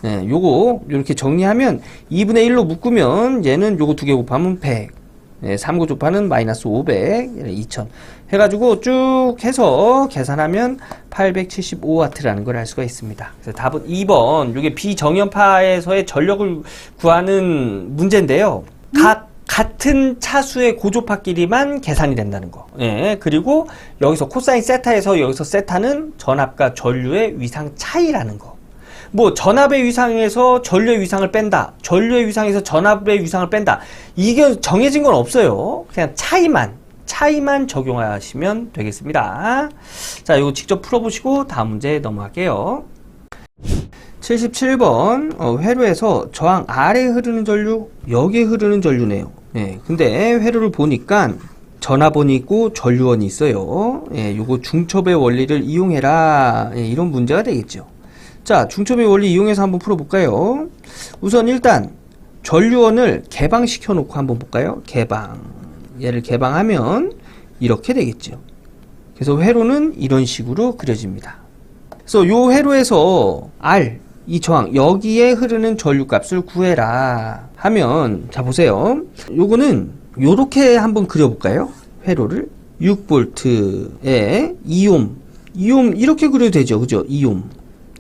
Speaker 1: 요거 이렇게 정리하면 2분의 1로 묶으면 얘는 요거 두 개 곱하면 100 3고조파는 마이너스 500 2000 해가지고 쭉 해서 계산하면 875W라는 걸 알 수가 있습니다. 그래서 답은 2번 이게 비정연파에서의 전력을 구하는 문제인데요. 같은 차수의 고조파끼리만 계산이 된다는 거. 그리고 여기서 코사인 세타에서 여기서 세타는 전압과 전류의 위상 차이라는 거. 뭐 전압의 위상에서 전류의 위상을 뺀다. 전류의 위상에서 전압의 위상을 뺀다. 이게 정해진 건 없어요. 그냥 차이만 적용하시면 되겠습니다. 자, 이거 직접 풀어보시고 다음 문제 넘어갈게요. 77번 회로에서 저항 아래에 흐르는 전류, 여기에 흐르는 전류네요. 근데 회로를 보니까 전압원이 있고 전류원이 있어요. 요거 중첩의 원리를 이용해라. 이런 문제가 되겠죠. 자, 중첩의 원리 이용해서 한번 풀어볼까요? 우선 일단 전류원을 개방시켜 놓고 한번 볼까요? 얘를 개방하면 이렇게 되겠죠. 그래서 회로는 이런 식으로 그려집니다. 그래서 요 회로에서 R 이 저항 여기에 흐르는 전류값을 구해라 하면 자 보세요. 요거는 요렇게 한번 그려볼까요? 회로를 6V에 2옴 이렇게 그려도 되죠. 그죠?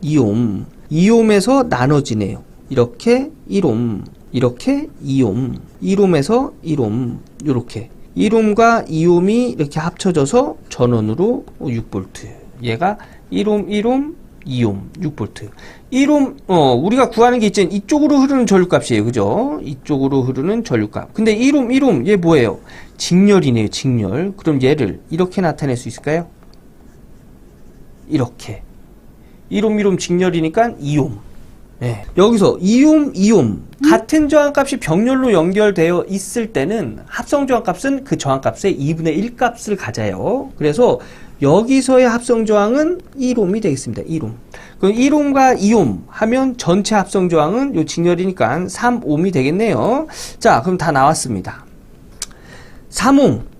Speaker 1: 2옴에서 나눠지네요. 이렇게 1옴 이렇게 2옴 1옴에서 1옴 요렇게 1옴과 2옴이 이렇게 합쳐져서 전원으로 6V 얘가 1옴 2옴 6V 1옴 우리가 구하는 게 있잖아요. 이쪽으로 흐르는 전류값이에요. 그죠? 이쪽으로 흐르는 전류값. 근데 1옴 얘 뭐예요? 직렬이네요. 직렬. 그럼 얘를 이렇게 나타낼 수 있을까요? 이렇게 1옴 직렬이니까 2옴. 여기서 2옴 같은 저항값이 병렬로 연결되어 있을 때는 합성 저항값은 그 저항값의 2분의 1 값을 가져요. 그래서 여기서의 합성 저항은 1옴이 되겠습니다. 1옴. 그럼 1옴과 2옴 하면 전체 합성 저항은 요 직렬이니까 3옴이 되겠네요. 자, 그럼 다 나왔습니다. 3옴.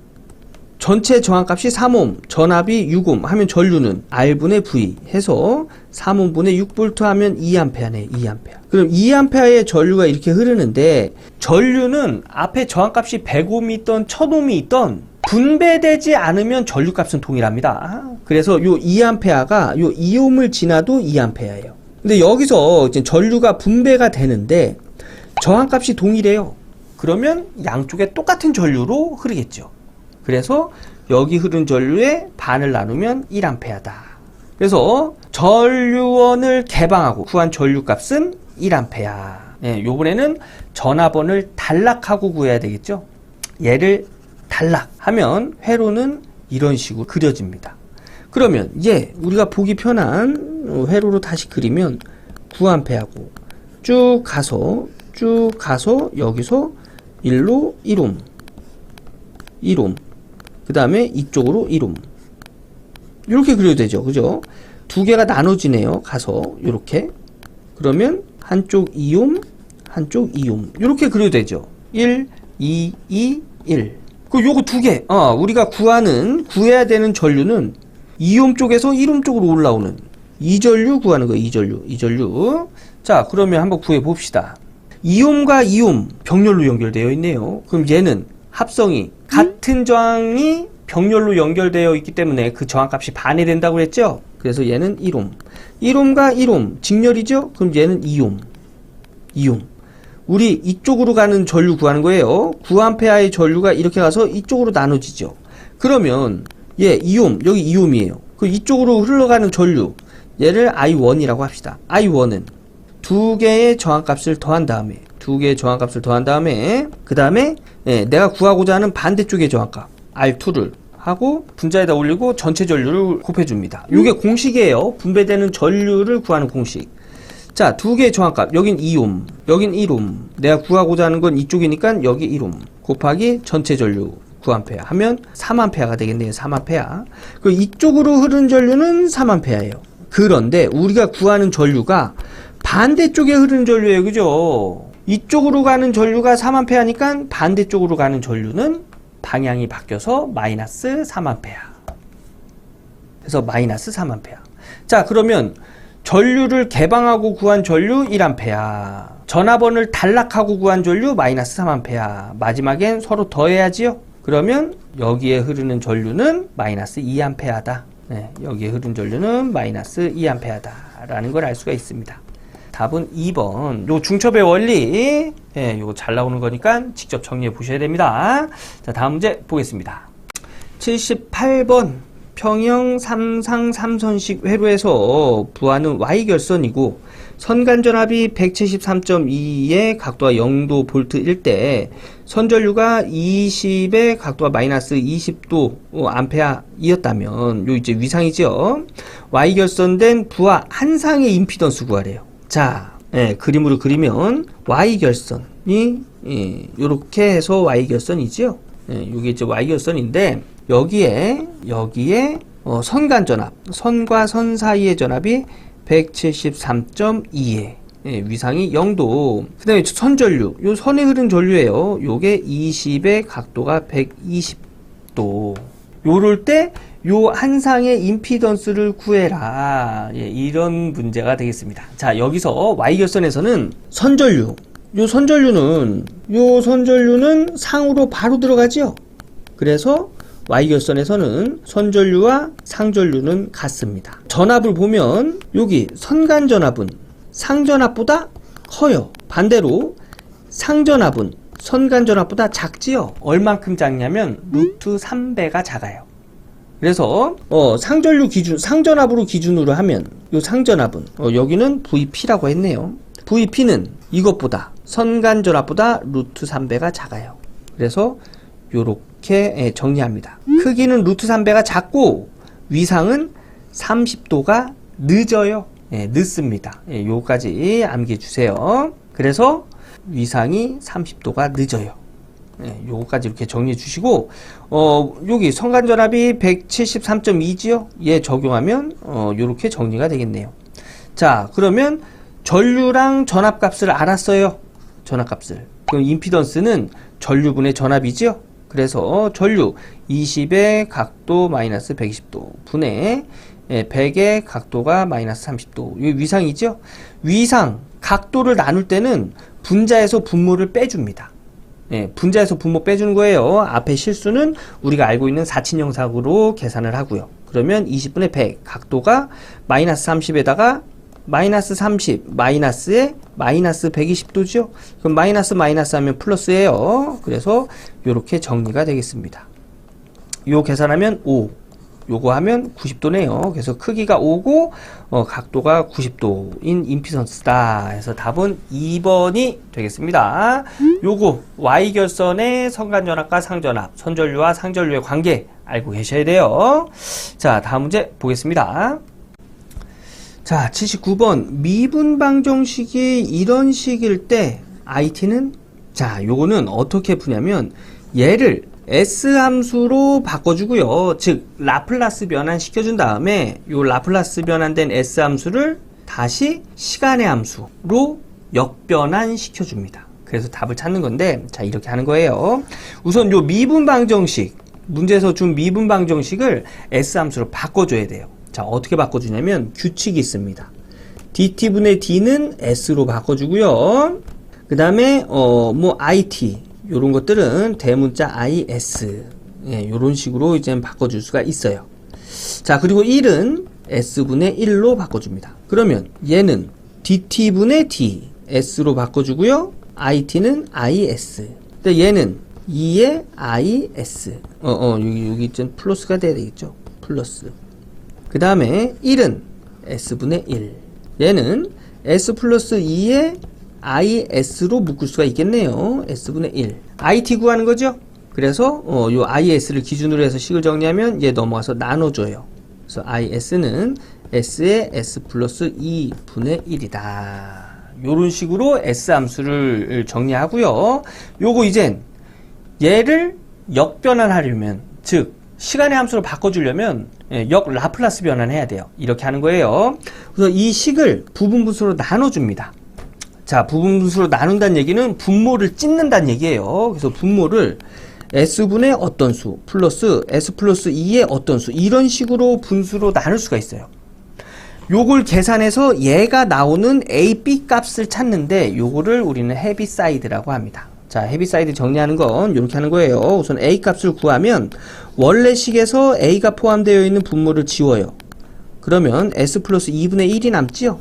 Speaker 1: 전체 저항값이 3옴, 전압이 6옴 하면 전류는 R분의 V 해서 3옴분의 6V 하면 2A네, 2A. 그럼 2A의 전류가 이렇게 흐르는데 전류는 앞에 저항값이 100옴이 있던 1000옴이 있던 분배되지 않으면 전류값은 동일합니다. 그래서 요 2A가 요 2옴을 지나도 2A예요. 근데 여기서 이제 전류가 분배가 되는데 저항값이 동일해요. 그러면 양쪽에 똑같은 전류로 흐르겠죠. 그래서 여기 흐른 전류의 반을 나누면 1A다. 그래서 전류원을 개방하고 구한 전류값은 1A. 요번에는 전압원을 단락하고 구해야 되겠죠. 얘를 단락하면 회로는 이런 식으로 그려집니다. 그러면 우리가 보기 편한 회로로 다시 그리면 9A하고 쭉 가서 여기서 1로 1옴 그 다음에 이쪽으로 1옴 이렇게 그려도 되죠. 그죠? 두 개가 나눠지네요. 가서 이렇게. 그러면 한쪽 이옴, 한쪽 이옴. 이렇게 그려도 되죠. 1, 2, 2, 1. 그 요거 두 개. 우리가 구해야 되는 전류는 이옴 쪽에서 1옴 쪽으로 올라오는 이전류 구하는 거예요. 이전류. 자, 그러면 한번 구해 봅시다. 이옴과 이옴 병렬로 연결되어 있네요. 그럼 얘는 합성이 같은 저항이 병렬로 연결되어 있기 때문에 그 저항값이 반해된다고 그랬죠? 그래서 얘는 1옴. 1옴과 1옴 직렬이죠? 그럼 얘는 2옴. 우리 이쪽으로 가는 전류 구하는 거예요. 9A의 전류가 이렇게 가서 이쪽으로 나눠지죠. 그러면 얘 2옴, 여기 2옴이에요. 그 이쪽으로 흘러가는 전류, 얘를 I1이라고 합시다. I1은 두 개의 저항값을 더한 다음에 그 다음에 내가 구하고자 하는 반대쪽의 저항값 R2를 하고 분자에다 올리고 전체 전류를 곱해줍니다. 이게 공식이에요. 분배되는 전류를 구하는 공식. 자, 두 개의 저항값. 여긴 2옴, 여긴 1옴. 내가 구하고자 하는 건 이쪽이니까 여기 1옴 곱하기 전체 전류 9A 하면 3A가 되겠네요. 3A. 그 이쪽으로 흐르는 전류는 3A예요. 그런데 우리가 구하는 전류가 반대쪽에 흐르는 전류예요. 그죠? 이쪽으로 가는 전류가 3A니까 반대쪽으로 가는 전류는 방향이 바뀌어서 마이너스 3A. 그래서 마이너스 3A. 자, 그러면 전류를 개방하고 구한 전류 1A. 전압원을 단락하고 구한 전류 마이너스 3A. 마지막엔 서로 더해야지요. 그러면 여기에 흐르는 전류는 마이너스 2A다. 여기에 흐르는 전류는 마이너스 2A다. 라는 걸 알 수가 있습니다. 답은 2번. 요 중첩의 원리, 요거 잘 나오는 거니까 직접 정리해 보셔야 됩니다. 자, 다음 문제 보겠습니다. 78번. 평형 3상 3선식 회로에서 부하는 Y결선이고 선간전압이 173.2의 각도가 0도 볼트일 때 선전류가 20의 각도가 마이너스 20도 암페어이었다면 요 이제 위상이죠. Y결선된 부하 한 상의 임피던스 구하래요. 자, 그림으로 그리면 Y결선이 요렇게 해서 Y결선이죠. 요게 이제 Y결선인데 여기에 선간전압, 선과 선 사이의 전압이 173.2에 위상이 0도. 그 다음에 선전류, 요 선에 흐른 전류예요. 요게 20의 각도가 120도. 요럴 때 요 한 상의 임피던스를 구해라. 이런 문제가 되겠습니다. 자, 여기서 Y결선에서는 선전류, 요 선전류는 상으로 바로 들어가죠. 그래서 Y결선에서는 선전류와 상전류는 같습니다. 전압을 보면 여기 선간전압은 상전압보다 커요. 반대로 상전압은 선간전압보다 작지요. 얼만큼 작냐면 루트 3배가 작아요. 그래서 상전류 기준, 상전압으로 기준으로 하면 요 상전압은 여기는 VP라고 했네요. VP는 이것보다 선간전압보다 루트 3배가 작아요. 그래서 요렇게 정리합니다. 크기는 루트 3배가 작고 위상은 30도가 늦어요. 늦습니다. 요까지 암기해주세요. 그래서 위상이 30도가 늦어요. 요거까지 이렇게 정리해 주시고 여기 선간전압이 173.2지요? 얘 적용하면 요렇게 정리가 되겠네요. 자, 그러면 전류랑 전압값을 알았어요. 전압값을. 그럼 임피던스는 전류분의 전압이지요? 그래서 전류 20의 각도 마이너스 120도 분의 100의 각도가 마이너스 30도. 이 위상이죠? 위상, 각도를 나눌 때는 분자에서 분모를 빼줍니다. 분자에서 분모 빼주는 거예요. 앞에 실수는 우리가 알고 있는 사친형상으로 계산을 하고요. 그러면 20분의 100, 각도가 마이너스 30에다가 마이너스 30, 마이너스에 마이너스 120도죠? 그럼 마이너스 하면 플러스예요. 그래서 이렇게 정리가 되겠습니다. 요 계산하면 5, 요거 하면 90도네요. 그래서 크기가 5고 각도가 90도인 임피던스다. 그래서 답은 2번이 되겠습니다. 요거 Y결선의 선간전압과 상전압, 선전류와 상전류의 관계 알고 계셔야 돼요. 자, 다음 문제 보겠습니다. 자, 79번 미분 방정식이 이런 식일 때 IT는, 자, 요거는 어떻게 푸냐면 얘를 S 함수로 바꿔주고요. 즉 라플라스 변환 시켜준 다음에 요 라플라스 변환된 S 함수를 다시 시간의 함수로 역변환 시켜줍니다. 그래서 답을 찾는 건데, 자 이렇게 하는 거예요. 우선 요 미분방정식, 문제에서 준 미분방정식을 S 함수로 바꿔줘야 돼요. 자 어떻게 바꿔주냐면 규칙이 있습니다. dt분의 d는 s로 바꿔주고요. 그 다음에 뭐 it 요런 것들은 대문자 is, 예, 요런 식으로 이제 바꿔줄 수가 있어요. 자 그리고 1은 s분의 1로 바꿔줍니다. 그러면 얘는 dt분의 d s로 바꿔주고요. it는 is. 근데 얘는 2의 is. 여기 좀 플러스가 돼야 되겠죠. 플러스. 그 다음에 1은 s분의 1. 얘는 s 플러스 2의 is로 묶을 수가 있겠네요. s분의 1. it 구하는 거죠. 그래서 요 is를 기준으로 해서 식을 정리하면 얘 넘어가서 나눠줘요. 그래서 is는 s의 s 플러스 2분의 1이다. 요런 식으로 s 함수를 정리하고요. 요거 이젠 얘를 역변환하려면, 즉 시간의 함수로 바꿔주려면 역 라플라스 변환해야 돼요. 이렇게 하는 거예요. 그래서 이 식을 부분분수로 나눠줍니다. 자, 부분분수로 나눈다는 얘기는 분모를 찢는다는 얘기예요. 그래서 분모를 s분의 어떤 수 플러스 s 플러스 2의 어떤 수, 이런 식으로 분수로 나눌 수가 있어요. 요걸 계산해서 얘가 나오는 a, b 값을 찾는데 요거를 우리는 헤비사이드라고 합니다. 자, 헤비사이드 정리하는 건 이렇게 하는 거예요. 우선 a 값을 구하면 원래 식에서 a가 포함되어 있는 분모를 지워요. 그러면 s 플러스 2분의 1이 남지요.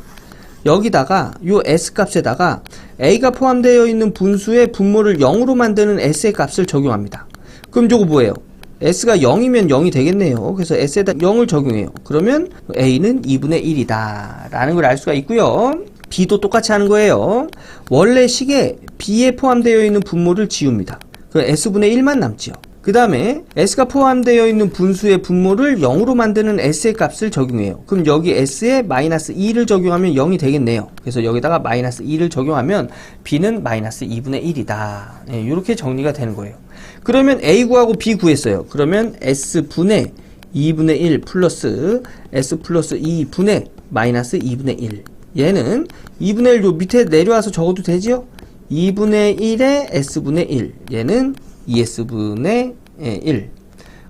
Speaker 1: 여기다가 요 s 값에다가 a가 포함되어 있는 분수의 분모를 0으로 만드는 s의 값을 적용합니다. 그럼 요거 뭐예요? s가 0이면 0이 되겠네요. 그래서 s에다 0을 적용해요. 그러면 a는 2분의 1이다 라는 걸 알 수가 있고요. b도 똑같이 하는 거예요. 원래 식에 b에 포함되어 있는 분모를 지웁니다. 그럼 s분의 1만 남지요. 그 다음에 s가 포함되어 있는 분수의 분모를 0으로 만드는 s의 값을 적용해요. 그럼 여기 s에 마이너스 2를 적용하면 0이 되겠네요. 그래서 여기다가 마이너스 2를 적용하면 b는 마이너스 2분의 1이다. 네, 이렇게 정리가 되는 거예요. 그러면 a 구하고 b 구했어요. 그러면 s분의 2분의 1 플러스 s 플러스 2분의 마이너스 2분의 1. 얘는 2분의 1 요 밑에 내려와서 적어도 되지요? 2분의 1에 s분의 1. 얘는 2s분의 1.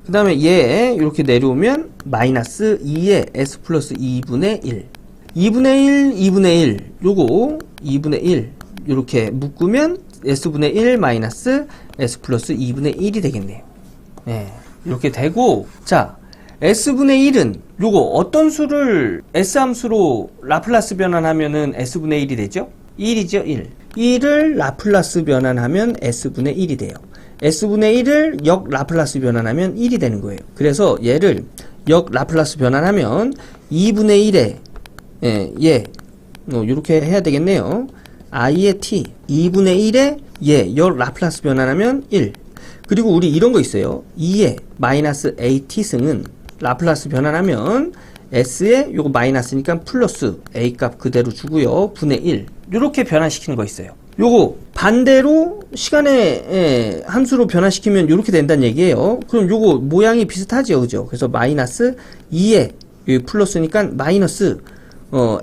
Speaker 1: 그 다음에 얘 이렇게 내려오면 마이너스 2에 s 플러스 2분의 1. 2분의 1, 2분의 1. 요거 2분의 1. 이렇게 묶으면 s분의 1 마이너스 s 플러스 2분의 1이 되겠네요. 네, 이렇게 되고, 자, s분의 1은 요거 어떤 수를 s함수로 라플라스 변환하면은 s분의 1이 되죠? 1이죠, 1. 1을 라플라스 변환하면 s분의 1이 돼요. s분의 1을 역 라플라스 변환하면 1이 되는 거예요. 그래서 얘를 역 라플라스 변환하면 2분의 1에 요렇게 해야 되겠네요. i의 t 2분의 1에 역 라플라스 변환하면 1. 그리고 우리 이런 거 있어요. 2의 마이너스 at 승은 라플라스 변환하면 s에 요거 마이너스니까 플러스 a 값 그대로 주고요. 분의 1. 요렇게 변환시키는 거 있어요. 요거 반대로 시간의 함수로 변환시키면 요렇게 된다는 얘기예요. 그럼 요거 모양이 비슷하죠, 그죠? 그래서 마이너스 2에 여기 플러스니까 마이너스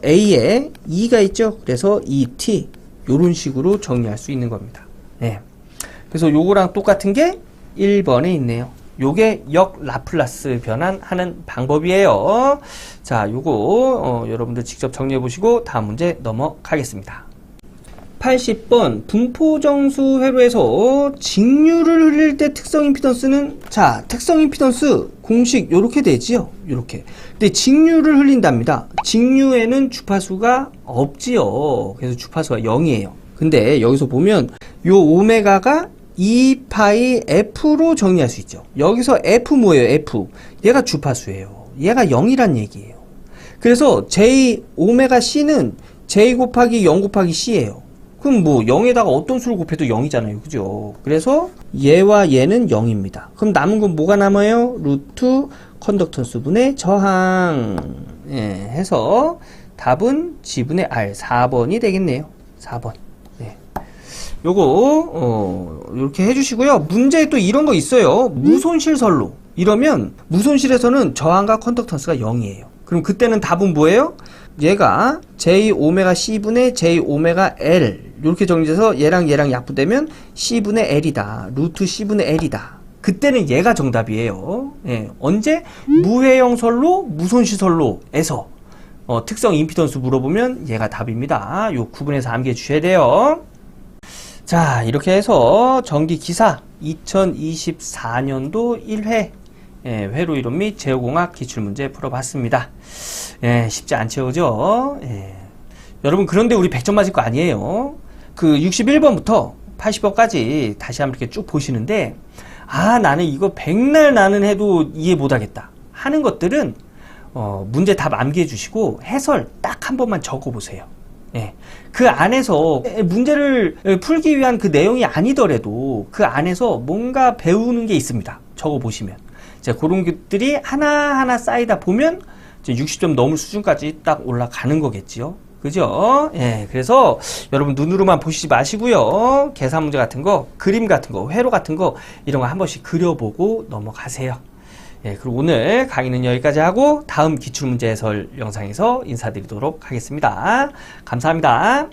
Speaker 1: a에 2가 있죠. 그래서 2t 요런 식으로 정리할 수 있는 겁니다. 네. 그래서 요거랑 똑같은 게 1번에 있네요. 요게 역 라플라스 변환하는 방법이에요. 자, 요거 여러분들 직접 정리해 보시고 다음 문제 넘어가겠습니다. 80번 분포정수 회로에서 직류를 흘릴 때 특성 임피던스는, 자, 특성 임피던스 공식 요렇게 되지요. 요렇게. 근데 직류를 흘린답니다. 직류에는 주파수가 없지요. 그래서 주파수가 0이에요. 근데 여기서 보면 요 오메가가 2파이 F로 정리할 수 있죠. 여기서 F 뭐예요? F. 얘가 주파수예요. 얘가 0이란 얘기예요. 그래서 J 오메가 C는 J 곱하기 0 곱하기 C예요. 그럼 뭐 0에다가 어떤 수를 곱해도 0이잖아요. 그죠? 그래서 얘와 얘는 0입니다. 그럼 남은 건 뭐가 남아요? 루트 컨덕턴스 분의 저항. 예, 해서 답은 G분의 R 4번이 되겠네요. 4번. 네. 요거 이렇게 해주시고요. 문제에 또 이런 거 있어요. 무손실선로. 이러면 무손실에서는 저항과 컨덕턴스가 0이에요. 그럼 그때는 답은 뭐예요? 얘가 J 오메가 C분의 J 오메가 L 이렇게 정리돼서 얘랑 약분되면 C분의 L이다. 루트 C분의 L이다. 그때는 얘가 정답이에요. 예, 언제? 무해형 선로, 무손실 선로에서 특성 임피던스 물어보면 얘가 답입니다. 요 구분해서 암기해 주셔야 돼요. 자, 이렇게 해서 전기기사 2024년도 1회 회로 이론 및 제어공학 기출문제 풀어봤습니다. 예, 쉽지 않죠, 그죠? 예. 여러분, 그런데 우리 100점 맞을 거 아니에요. 그 61번부터 80번까지 다시 한번 이렇게 쭉 보시는데, 아, 나는 이거 백날 나는 해도 이해 못하겠다 하는 것들은 문제 답 암기해 주시고 해설 딱 한 번만 적어 보세요. 예. 그 안에서 문제를 풀기 위한 그 내용이 아니더라도 그 안에서 뭔가 배우는 게 있습니다. 적어 보시면. 자, 그런 것들이 하나하나 쌓이다 보면 이제 60점 넘을 수준까지 딱 올라가는 거겠지요. 그죠? 예, 그래서 여러분 눈으로만 보시지 마시고요. 계산 문제 같은 거, 그림 같은 거, 회로 같은 거 이런 거 한 번씩 그려보고 넘어가세요. 예, 그리고 오늘 강의는 여기까지 하고 다음 기출문제 해설 영상에서 인사드리도록 하겠습니다. 감사합니다.